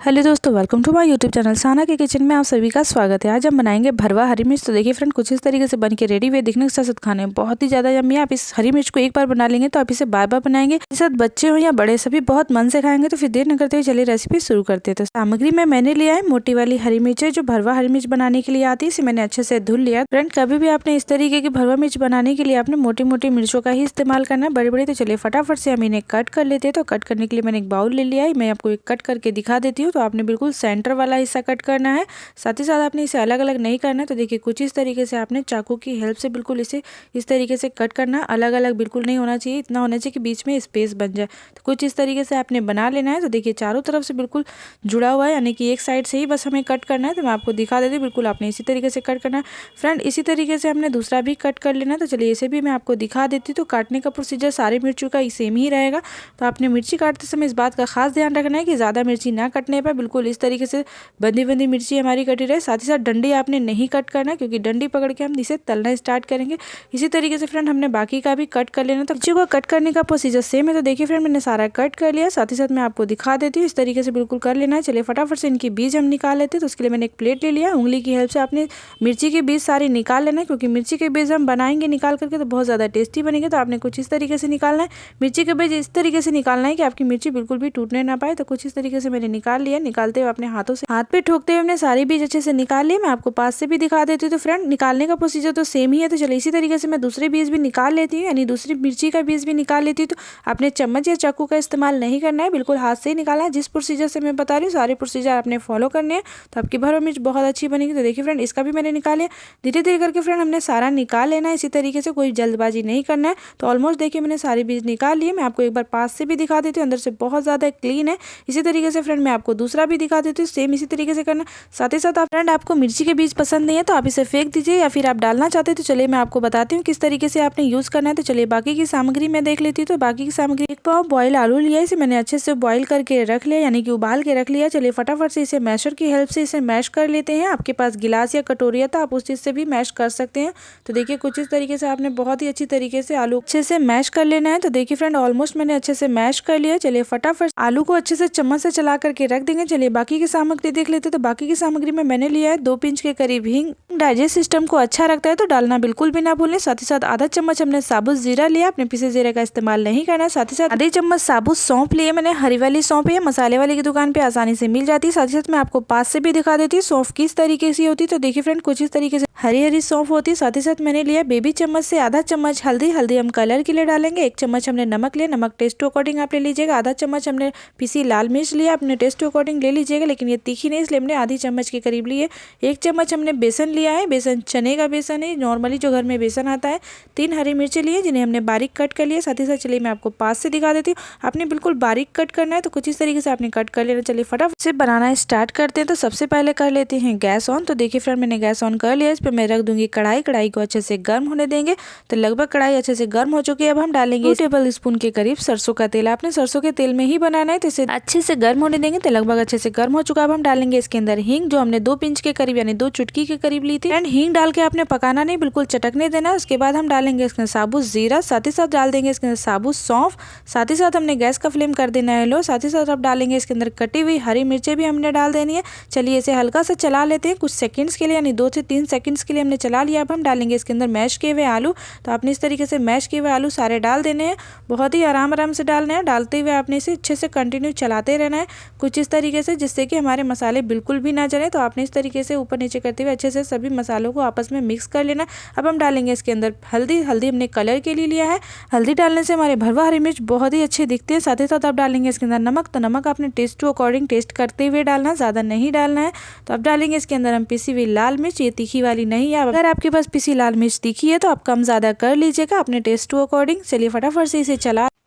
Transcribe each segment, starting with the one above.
Hello दोस्तों, welcome to my YouTube channel Sana के kitchen में आप सभी का स्वागत है। आज हम बनाएंगे भरवा हरी मिर्च। तो देखिए फ्रेंड, कुछ इस तरीके से बन के रेडी हुए, दिखने के साथ साथ खाने में बहुत ही ज्यादा यम्मी है। आप इस हरी मिर्च को एक बार बना लेंगे तो आप इसे बार बार बनाएंगे, इस साथ बच्चे हो या बड़े सभी बहुत मन से खाएंगे। तो फिर देर न करते हुए चलिए रेसिपी शुरू करते हैं। तो सामग्री में मैंने लिया है मोटी वाली हरी मिर्च है, जो भरवा हरी मिर्च बनाने के लिए आती है। इसे मैंने अच्छे से धुल लिया। फ्रेंड, कभी भी आपने इस तरीके की भरवा मिर्च बनाने के लिए आपने मोटी मोटी मिर्चों का ही इस्तेमाल करना है, बड़ी बड़ी। तो चलिए फटाफट से हम इन्हें कट कर लेते हैं। तो कट करने के लिए मैंने एक बाउल ले लिया है, मैं आपको एक कट करके दिखा देती हूँ। तो आपने बिल्कुल सेंटर वाला हिस्सा कट करना है, साथ ही साथ आपने इसे अलग अलग नहीं करना है। तो देखिए कुछ इस तरीके से आपने चाकू की हेल्प से बिल्कुल इसे इस तरीके से कट करना है। अलग अलग बिल्कुल नहीं होना चाहिए, इतना होना चाहिए कि बीच में स्पेस बन जाए। तो कुछ इस तरीके से आपने बना लेना है। तो देखिए चारों तरफ से बिल्कुल जुड़ा हुआ है, यानी कि एक साइड से ही बस हमें कट करना है। तो मैं आपको दिखा देती हूँ, बिल्कुल आपने इसी तरीके से कट करना है। फ्रेंड, इसी तरीके से हमने दूसरा भी कट कर लेना है। तो चलिए इसे भी मैं आपको दिखा देती हूँ। तो काटने का प्रोसीजर सारी मिर्चों का सेम ही रहेगा। तो आपने मिर्ची काटते समय इस बात का खास ध्यान रखना है कि ज़्यादा मिर्ची ना कटने पर बिल्कुल इस तरीके से बंदी बंदी मिर्ची हमारी कटी रहे। साथ ही साथ डंडी आपने नहीं कट करना, क्योंकि डंडी पकड़ के हम इसे तलना स्टार्ट करेंगे। इसी तरीके से फ्रेंड हमने बाकी का भी कट कर लेना। तो मिर्ची को कट करने का प्रोसीजर सेम है। तो देखिए फ्रेंड, मैंने सारा कट कर लिया। साथ ही साथ मैं आपको दिखा देती हूँ, इस तरीके से बिल्कुल कर लेना है। चलिए फटाफट से इनकी बीज हम निकाल लेते हैं। तो उसके लिए मैंने एक प्लेट ले लिया, उंगली की हेल्प से आपने मिर्ची के बीज सारी निकाल लेना है, क्योंकि मिर्ची के बीज हम बनाएंगे निकाल करके तो बहुत ज़्यादा टेस्टी बनेंगे। तो आपने कुछ इस तरीके से निकालना है, मिर्ची के बीज इस तरीके से निकालना है कि आपकी मिर्ची बिल्कुल भी टूटने ना पाए। तो कुछ इस तरीके से मैंने निकाल लिया। निकालते हुए अपने हाथों से हाथ पे ठोकते हुए हमने सारी बीज अच्छे से निकाल लिए। मैं आपको पास से भी दिखा देती हूँ। तो फ्रेंड, निकालने का प्रोसीजर तो सेम ही है। तो चलिए इसी तरीके से मैं दूसरे बीज भी निकाल लेती हूँ, यानी दूसरी मिर्ची का बीज भी निकाल लेती हूँ। तो आपने चम्मच या चाकू का इस्तेमाल नहीं करना है, बिल्कुल हाथ से ही निकालना है। जिस प्रोसीजर से मैं बता रही हूँ सारे प्रोसीजर आपने फॉलो करने हैं, तो आपकी भरवा मिर्च बहुत अच्छी बनेगी। तो देखिए फ्रेंड, इसका भी मैंने निकाले। धीरे धीरे करके फ्रेंड हमने सारा निकाल लेना है, इसी तरीके से, कोई जल्दबाजी नहीं करना है। तो ऑलमोस्ट देखिए मैंने सारी बीज निकाल लिए। मैं आपको एक बार पास से भी दिखा देती हूँ, अंदर से बहुत ज़्यादा क्लीन है। इसी तरीके से फ्रेंड मैं आपको दूसरा भी दिखा देती हूँ, सेम इसी तरीके से करना। साथ ही साथ आप फ्रेंड, आपको मिर्ची के बीज पसंद नहीं है तो आप इसे फेंक दीजिए, या फिर आप डालना चाहते हैं तो चलिए मैं आपको बताती हूँ किस तरीके से आपने यूज़ करना है। तो चलिए बाकी की सामग्री मैं देख लेती हूँ। तो बाकी की सामग्री, एक पाव बॉयल आलू लिया, इसे मैंने अच्छे से बॉईल करके रख लिया, यानी कि उबाल के रख लिया। चलिए फटाफट से इसे मैशर की हेल्प से इसे मैश कर लेते हैं। आपके पास गिलास या कटोरी है तो आप उस चीज़ से भी मैश कर सकते हैं। तो देखिए कुछ इस तरीके से आपने बहुत ही अच्छी तरीके से आलू अच्छे से मैश कर लेना है। तो देखिए फ्रेंड, ऑलमोस्ट मैंने अच्छे से मैश कर लिया। चलिए फटाफट आलू को अच्छे से चम्मच से चला करके रख देंगे। चलिए बाकी की सामग्री देख लेते हैं। तो बाकी की सामग्री में मैंने लिया है 2 पिंच के करीब हींग। डाइजेस्ट सिस्टम को अच्छा रखता है, तो डालना बिल्कुल भी ना भूलें। साथ ही साथ आधा चम्मच हमने साबुत जीरा लिया, अपने पिसे जीरे का इस्तेमाल नहीं करना है। साथ ही साथ आधे चम्मच साबुत सौंफ लिए, मैंने हरी वाली सौंफ है, मसाले वाली की दुकान पे आसानी से मिल जाती है। साथ ही साथ मैं आपको पास से भी दिखा देती हूँ सौंफ किस तरीके से होती है। तो देखिए फ्रेंड, कुछ इस तरीके से हरी हरी सौंफ होती है। साथ ही साथ मैंने लिया बेबी चम्मच से आधा चम्मच हल्दी। हल्दी हम कलर के लिए डालेंगे। 1 चम्मच हमने नमक लिया, नमक टेस्ट टू अकॉर्डिंग आप ले लीजिएगा। आधा चम्मच हमने पिसी लाल मिर्च लिया, अपने टेस्ट टू अकॉर्डिंग ले लीजिएगा, लेकिन ये तीखी नहीं इसलिए हमने आधी चम्मच के करीब लिए। 1 चम्मच हमने बेसन लिया है, बेसन चने का बेसन है, नॉर्मली जो घर में बेसन आता है। 3 हरी मिर्ची लिए जिन्हें हमने बारीक कट कर लिया। साथ ही साथ चलिए मैं आपको पास से दिखा देती हूँ, आपने बिल्कुल बारीक कट करना है। तो कुछ इस तरीके से आपने कट कर लेना। चलिए फटाफट से बनाना स्टार्ट करते हैं। तो सबसे पहले कर लेते हैं गैस ऑन। तो देखिए फ्रेंड, मैंने गैस ऑन कर लिया। इस पर मैं रख दूंगी कढ़ाई। कढ़ाई को अच्छे से गर्म होने देंगे। तो लगभग कढ़ाई अच्छे से गर्म हो चुकी है। अब हम डालेंगे 2 टेबल स्पून के करीब सरसों का तेल। आपने सरसों के तेल में ही बनाना है, तो इसे अच्छे से गर्म होने देंगे। तो लगभग अच्छे से गर्म हो चुका। अब हम डालेंगे इसके अंदर हींग, जो हमने 2 पिंच के करीब यानी 2 चुटकी के करीब ली थी। एंड हींग डाल के आपने पकाना नहीं, बिल्कुल चटकने देना। उसके बाद हम डालेंगे इसके साबुत जीरा, साथ ही साथ डाल देंगे इसके अंदर साबुत सौंफ। साथ ही साथ हमने गैस का फ्लेम कर देना है लो। साथ ही साथ अब डालेंगे इसके अंदर कटी हुई हरी मिर्चें भी हमने डाल देनी है। चलिए इसे हल्का सा चला लेते हैं कुछ सेकंड्स के लिए, यानी 2 से 3 सेकंड्स के लिए हमने चला लिया। अब हम डालेंगे इसके अंदर मैश किए हुए आलू। तो आपने इस तरीके से मैश किए हुए आलू सारे डाल देने हैं। बहुत ही आराम आराम से डालने हैं। डालते हुए आपने इसे अच्छे से कंटिन्यू चलाते रहना है, कुछ इस तरीके से, जिससे कि हमारे मसाले बिल्कुल भी ना जले। तो आपने इस तरीके से ऊपर नीचे करते हुए अच्छे से सभी मसालों को आपस में मिक्स कर लेना। अब हम डालेंगे इसके अंदर हल्दी। हल्दी हमने कलर के लिए लिया है। हल्दी डालने से हमारे भरवा हरी मिर्च बहुत ही अच्छी दिखती है। साथ ही साथ आप डालेंगे इसके अंदर नमक। तो नमक आपने टेस्ट टू अकॉर्डिंग टेस्ट करते हुए डालना, ज़्यादा नहीं डालना है। तो अब डालेंगे इसके अंदर हम पिसी हुई लाल मिर्च, ये तीखी वाली नहीं है। अगर आपके पास पिसी लाल मिर्च तीखी है तो आप कम ज़्यादा कर लीजिएगा अपने टेस्ट टू अकॉर्डिंग। चलिए फटाफट से इसे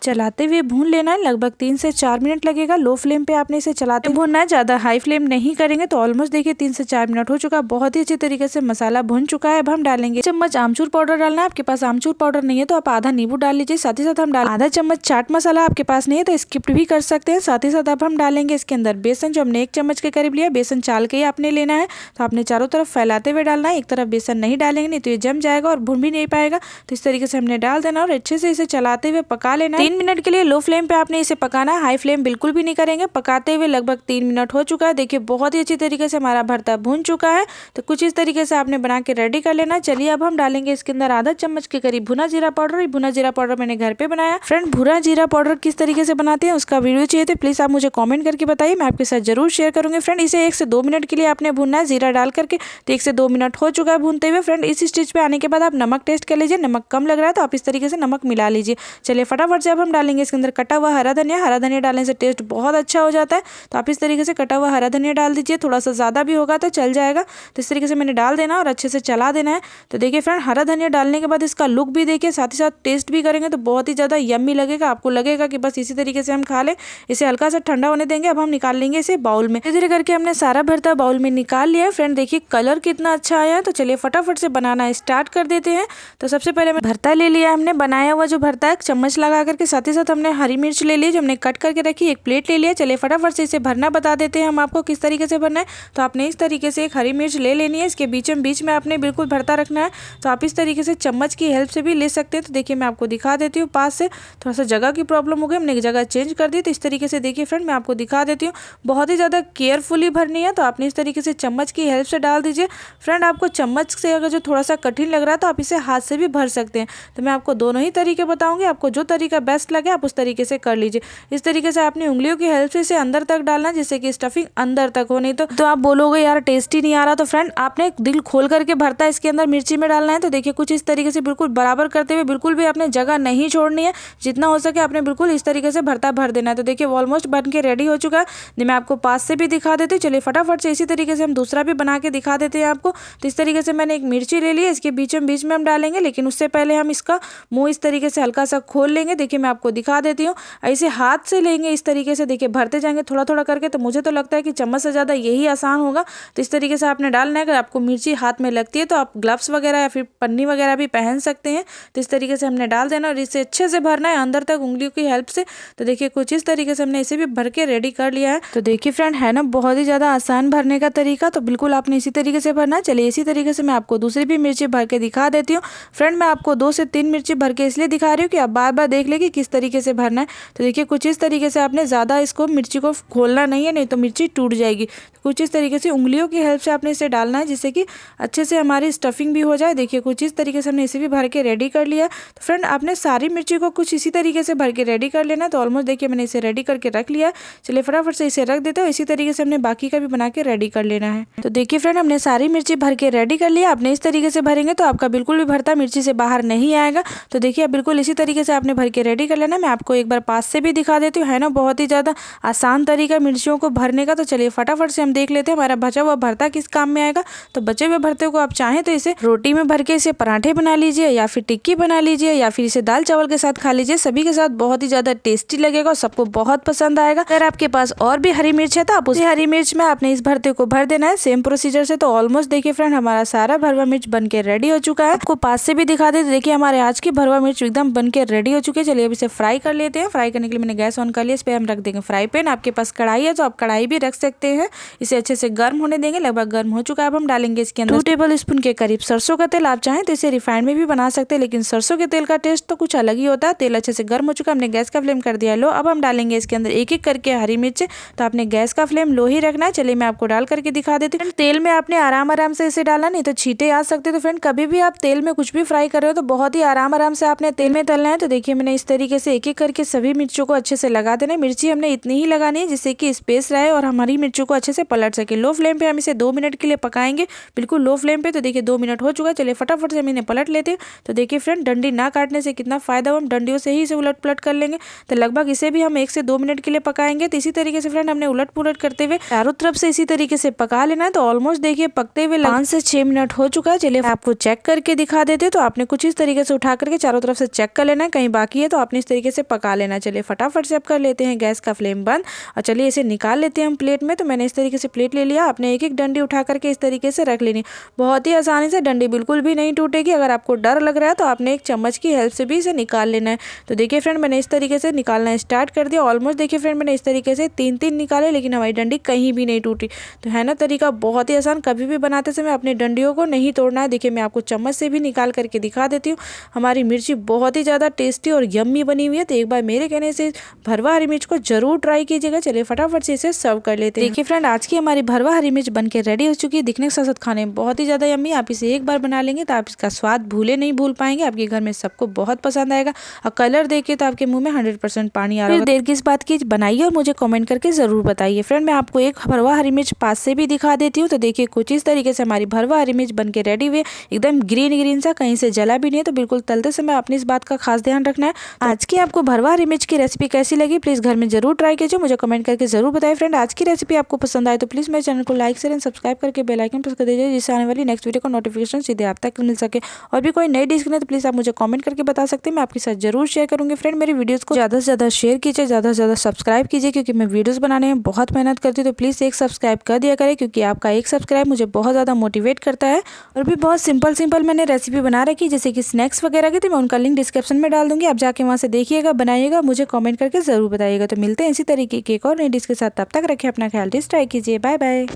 चलाते हुए भून लेना है। लगभग 3 से 4 मिनट लगेगा। लो फ्लेम पे आपने इसे चलाते भूनना है, ज़्यादा हाई फ्लेम नहीं करेंगे। तो ऑलमोस्ट देखिए 3 से 4 मिनट हो चुका, बहुत ही अच्छी तरीके से मसाला भुन चुका है। अब हम डालेंगे चम्मच आमचूर पाउडर डालना है। आपके पास आमचूर पाउडर नहीं है तो आप आधा नींबू डाल लीजिए। साथ ही साथ हम आधा चम्मच चाट मसाला, आपके पास नहीं है तो स्किप भी कर सकते हैं। साथ ही साथ अब हम डालेंगे इसके अंदर बेसन, जो हमने 1 चम्मच के करीब लिया। बेसन चाल के ही आपने लेना है। तो आपने चारों तरफ फैलाते हुए डालना है, एक तरफ बेसन नहीं डालेंगे, नहीं तो ये जम जाएगा और भुन भी नहीं पाएगा। तो इस तरीके से हमने डाल देना और अच्छे से इसे चलाते हुए पका लेना है। 3 मिनट के लिए लो फ्लेम पे आपने इसे पकाना है, हाई फ्लेम बिल्कुल भी नहीं करेंगे। पकाते हुए लगभग लगभग 3 मिनट हो चुका है। देखिए बहुत ही अच्छी तरीके से हमारा भरता भून चुका है। तो कुछ इस तरीके से आपने बना के रेडी कर लेना। चलिए अब हम डालेंगे इसके अंदर आधा चम्मच के करीब भुना जीरा पाउडर। भुना जीरा पाउडर मैंने घर पे बनाया। फ्रेंड भुना जीरा पाउडर किस तरीके से बनाते हैं उसका वीडियो चाहिए तो प्लीज आप मुझे कॉमेंट करके बताइए, मैं आपके साथ जरूर शेयर करूंगी। फ्रेंड इसे 1 से 2 मिनट के लिए आपने भूनना है जीरा डाल करके। तो 1 से 2 मिनट हो चुका है भूनते हुए। फ्रेंड इस स्टेज पे आने के बाद आप नमक टेस्ट कर लीजिए, नमक कम लग रहा है तो आप इस तरीके से नमक मिला लीजिए। चलिए फटाफट से अब हम डालेंगे इसके अंदर कटा हुआ हरा धनिया। हरा धनिया डालने से टेस्ट बहुत अच्छा हो जाता है, तो आप इस तरीके से कटा हुआ हरा धनिया डाल दीजिए। थोड़ा सा ज़्यादा भी होगा तो चल जाएगा। तो इस तरीके से मैंने डाल देना और अच्छे से चला देना है। तो देखिए फ्रेंड हरा धनिया डालने के बाद इसका लुक भी देखिए, साथ ही साथ टेस्ट भी करेंगे तो बहुत ही ज़्यादा यम्मी लगेगा। आपको लगेगा कि बस इसी तरीके से हम खा लें। इसे हल्का सा ठंडा होने देंगे। अब हम निकाल लेंगे इसे बाउल में। धीरे धीरे करके हमने सारा भरता बाउल में निकाल लिया है। फ्रेंड देखिए कलर कितना अच्छा आया है। तो चलिए फटाफट से बनाना स्टार्ट कर देते हैं। तो सबसे पहले भरता ले लिया हमने, बनाया हुआ जो भरता है चम्मच लगा करके। साथ ही साथ हमने हरी मिर्च ले ली जो हमने कट करके रखी। एक प्लेट ले लिया। चलिए फटाफट से इसे भरना बता देते हैं हम आपको किस तरीके से भरना है। तो आपने इस तरीके से एक हरी मिर्च ले लेनी है। इसके बीच में आपने बिल्कुल भरता रखना है। तो आप इस तरीके से चम्मच की हेल्प से भी ले सकते हैं। तो देखिए मैं आपको दिखा देती हूँ पास से। थोड़ा सा जगह की प्रॉब्लम हो गई, हमने एक जगह चेंज कर दी। तो इस तरीके से देखिए फ्रेंड मैं आपको दिखा देती हूँ। बहुत ही ज़्यादा केयरफुली भरनी है। तो आपने इस तरीके से चम्मच की हेल्प से डाल दीजिए। फ्रेंड आपको चम्मच से अगर जो थोड़ा सा कठिन लग रहा है तो आप इसे हाथ से भी भर सकते हैं। तो मैं आपको दोनों ही तरीके बताऊंगी, आपको जो तरीका बेस्ट लगे आप उस तरीके से कर लीजिए। इस तरीके से आपने उंगलियों की हेल्प से इसे अंदर तक डालना जिससे कि स्टफिंग अंदर तक हो। नहीं तो आप बोलोगे यार टेस्टी नहीं आ रहा। तो फ्रेंड आपने दिल खोल करके भरता इसके अंदर मिर्ची में डालना है। तो देखिए कुछ इस तरीके से बिल्कुल बराबर करते हुए, बिल्कुल भी आपने जगह नहीं छोड़नी है। जितना हो सके आपने बिल्कुल इस तरीके से भरता भर देना है। तो देखिए ऑलमोस्ट बन के रेडी हो चुका है। मैं आपको पास से भी दिखा देती हूँ। चलिए फटाफट से इसी तरीके से हम दूसरा भी बना के दिखा देते हैं आपको। तो इस तरीके से मैंने एक मिर्ची ले ली है, इसके बीच में हम डालेंगे, लेकिन उससे पहले हम इसका मुंह इस तरीके से हल्का सा खोल लेंगे। देखिए मैं आपको दिखा देती हूँ। ऐसे हाथ से लेंगे इस तरीके से, देखिए भरते जाएंगे थोड़ा थोड़ा करके। तो मुझे तो लगता है कि चम्मच से ज़्यादा यही आसान होगा। तो इस तरीके से आपने डालना है। अगर आपको मिर्ची हाथ में लगती है तो आप ग्लव्स वगैरह या फिर पन्नी वगैरह भी पहन सकते हैं। तो इस तरीके से हमने डाल देना और इसे अच्छे से भरना है अंदर तक उंगलियों की हेल्प से। तो देखिए कुछ इस तरीके से हमने इसे भी भर के रेडी कर लिया है। तो देखिए फ्रेंड है ना बहुत ही ज़्यादा आसान भरने का तरीका। तो बिल्कुल आपने इसी तरीके से भरना है। चलिए इसी तरीके से मैं आपको दूसरी भी मिर्ची भर के दिखा देती हूँ। फ्रेंड मैं आपको 2 से 3 मिर्ची भर के इसलिए दिखा रही हूँ कि आप बार बार देख ले कि किस तरीके से भरना है। तो देखिए कुछ इस तरीके से आपने ज़्यादा इसको मिर्ची को खोलना नहीं है, नहीं तो मिर्ची टूट जाएगी। कुछ इस तरीके से उंगलियों की हेल्प से आपने इसे डालना है जिससे कि अच्छे से हमारी स्टफिंग भी हो जाए। देखिए कुछ इस तरीके से हमने इसे भी भर के रेडी कर लिया। तो फ्रेंड आपने सारी मिर्ची को कुछ इसी तरीके से भर के रेडी कर लेना। तो ऑलमोस्ट देखिए मैंने इसे रेडी करके रख लिया। चलिए फटाफट से इसे रख देते हो। इसी तरीके से हमने बाकी का भी बना के रेडी कर लेना है। तो देखिए फ्रेंड हमने सारी मिर्ची भर के रेडी कर लिया। आपने इस तरीके से भरेंगे तो आपका बिल्कुल भी भरता मिर्ची से बाहर नहीं आएगा। तो देखिए बिल्कुल इसी तरीके से आपने भर के रेडी कर लेना। मैं आपको एक बार पास से भी दिखा देती हूँ। है ना बहुत ही ज़्यादा आसान तरीका मिर्चियों को भरने का। तो चलिए फटाफट से हम देख लेते हैं हमारा बचा हुआ भरता किस काम में आएगा। तो बचे हुए भरते को आप चाहें तो इसे रोटी में भर के इसे पराठे बना लीजिए या फिर टिक्की बना लीजिए या फिर इसे दाल चावल के साथ खा लीजिए। सभी के साथ बहुत ही ज़्यादा टेस्टी लगेगा और सबको बहुत पसंद आएगा। अगर आपके पास और भी हरी मिर्च है तो आप उसी हरी मिर्च में आपने इस भरते को भर देना है सेम प्रोसीजर से। तो ऑलमोस्ट देखिए फ्रेंड हमारा सारा भरवा मिर्च बन के रेडी हो चुका है। आपको पास से भी दिखा देते। देखिए हमारे आज की भरवा मिर्च एकदम बन के रेडी हो चुकी है। चलिए अब इसे फ्राई कर लेते हैं। फ्राई करने के लिए मैंने गैस ऑन कर लिया। इस पर हम रख देंगे फ्राई पैन। आपके पास कढ़ाई है तो आप कढ़ाई भी रख सकते हैं। इसे अच्छे से गर्म होने देंगे। लगभग गर्म हो चुका है। अब हम डालेंगे इसके अंदर 2 टेबल स्पून के करीब सरसों का तेल। आप चाहें तो इसे रिफाइंड में भी बना सकते हैं, लेकिन सरसों के तेल का टेस्ट तो कुछ अलग ही होता है। तेल अच्छे से गर्म हो चुका है। हमने गैस का फ्लेम कर दिया लो। अब हम डालेंगे इसके अंदर एक एक करके हरी मिर्च। तो आपने गैस का फ्लेम लो ही रखना है। चलिए मैं आपको डाल करके दिखा देती हूँ। तेल में आपने आराम से इसे डाला, नहीं तो छींटे आ सकते। तो फ्रेंड कभी भी आप तेल में कुछ भी फ्राई कर रहे हो तो बहुत ही आराम से आपने तेल में तलना है। तो देखिए मैंने इस तरीके से एक एक करके सभी मिर्चों को अच्छे से लगा देना है। मिर्ची हमने इतनी ही लगानी है जिससे कि स्पेस रहे और हमारी मिर्चों को अच्छे से पलट सके। लो फ्लेम पे हम इसे 2 मिनट के लिए पकाएंगे, बिल्कुल लो फ्लेम पे। तो देखिए 2 मिनट हो चुका है। चलिए फटाफट से हम इन्हें पलट लेते हैं। तो देखिए फ्रेंड डंडी ना काटने से कितना फायदा हो, हम डंडियों से ही इसे उलट पुलट कर लेंगे। तो लगभग इसे भी हम 1 से 2 मिनट के लिए पकाएंगे। तो इसी तरीके से फ्रेंड हमने उलट पुलट करते हुए चारों तरफ से इसी तरीके से पका लेना है। तो ऑलमोस्ट देखिए पकते हुए 5 से 6 मिनट हो चुका है। चलिए आपको चेक करके दिखा देते। तो आपने कुछ इस तरीके से उठा करके चारों तरफ से चेक कर लेना है, कहीं बाकी है तो आपने इस तरीके से पका लेना। चलिए फटाफट से अब कर लेते हैं गैस का फ्लेम बंद और चलिए इसे निकाल लेते हैं हम प्लेट में। तो मैंने इस तरीके से प्लेट ले लिया। आपने एक एक डंडी उठा करके इस तरीके से रख लेनी। बहुत ही आसानी से, डंडी बिल्कुल भी नहीं टूटेगी। अगर आपको डर लग रहा है तो आपने एक चम्मच की हेल्प से भी इसे निकाल लेना है। तो देखिए फ्रेंड मैंने इस तरीके से निकालना स्टार्ट कर दिया। ऑलमोस्ट देखिए फ्रेंड मैंने इस तरीके से 3 निकाले, लेकिन हमारी डंडी कहीं भी नहीं टूटी। तो है ना तरीका बहुत ही आसान। कभी भी बनाते समय अपनी डंडियों को नहीं तोड़ना है। देखिए मैं आपको चम्मच से भी निकाल करके दिखा देती हूँ। हमारी मिर्ची बहुत ही ज़्यादा टेस्टी और यम्मी बनी हुई है। तो एक बार मेरे कहने से भरवा हरी मिर्च को जरूर ट्राई कीजिएगा। चलिए फटाफट से इसे सर्व कर लेते हैं। देखिए फ्रेंड, आज की हमारी भरवा हरी मिर्च बन के रेडी हो चुकी है। दिखने के साथ साथ खाने में बहुत ही ज्यादा यम्मी। आप इसे एक बार बना लेंगे तो आप इसका स्वाद नहीं भूल पाएंगे। आपके घर में सबको बहुत पसंद आएगा और कलर देख के तो आपके मुंह में 100% पानी आ रहा है। देर किस बात की, बनाइए और मुझे कमेंट करके जरूर बताइए। फ्रेंड, मैं आपको एक भरवा हरी मिर्च पास से भी दिखा देती हूँ। तो देखिए कुछ इस तरीके से हमारी भरवा हरी मिर्च बन के रेडी हुई, एकदम ग्रीन ग्रीन सा, कहीं से जला भी नहीं है। तो बिल्कुल तलते समय आपने इस बात का खास ध्यान रखना है। आज की आपको भरवा हरी मिर्च की रेसिपी कैसी लगी प्लीज घर में जरूर ट्राई कीजिए, मुझे कमेंट करके जरूर बताइए। फ्रेंड, आज की रेसिपी आपको पसंद आए तो प्लीज मेरे चैनल को लाइक शेयर एंड सब्सक्राइब करके बेल आइकन प्रेस कर दीजिए, जिससे आने वाली नेक्स्ट वीडियो का नोटिफिकेशन सीधे आप तक मिल सके। और भी कोई नई डिश तो प्लीज आप मुझे कमेंट करके बता सकते हैं, मैं आपके साथ जरूर शेयर करूंगी। फ्रेंड, मेरी वीडियोस को ज्यादा से ज्यादा शेयर कीजिए, ज्यादा से ज्यादा सब्सक्राइब कीजिए, क्योंकि मैं वीडियोस बनाने में बहुत मेहनत करती हूँ। तो प्लीज एक सब्सक्राइब कर दिया करें, क्योंकि आपका एक सब्सक्राइब मुझे बहुत ज्यादा मोटिवेट करता है। और भी बहुत सिंपल मैंने रेसिपी बना रखी, जैसे कि स्नैक्स वगैरह की, तो मैं उनका लिंक डिस्क्रिप्शन में डाल दूंगी। आप जाके वहां से देखिएगा, बनाइएगा, मुझे कमेंट करके जरूर बताइएगा। तो मिलते हैं इसी तरीके की एक और नई डिश के साथ, तब तक रखिए अपना ख्याल, डिश ट्राई कीजिए। Bye bye.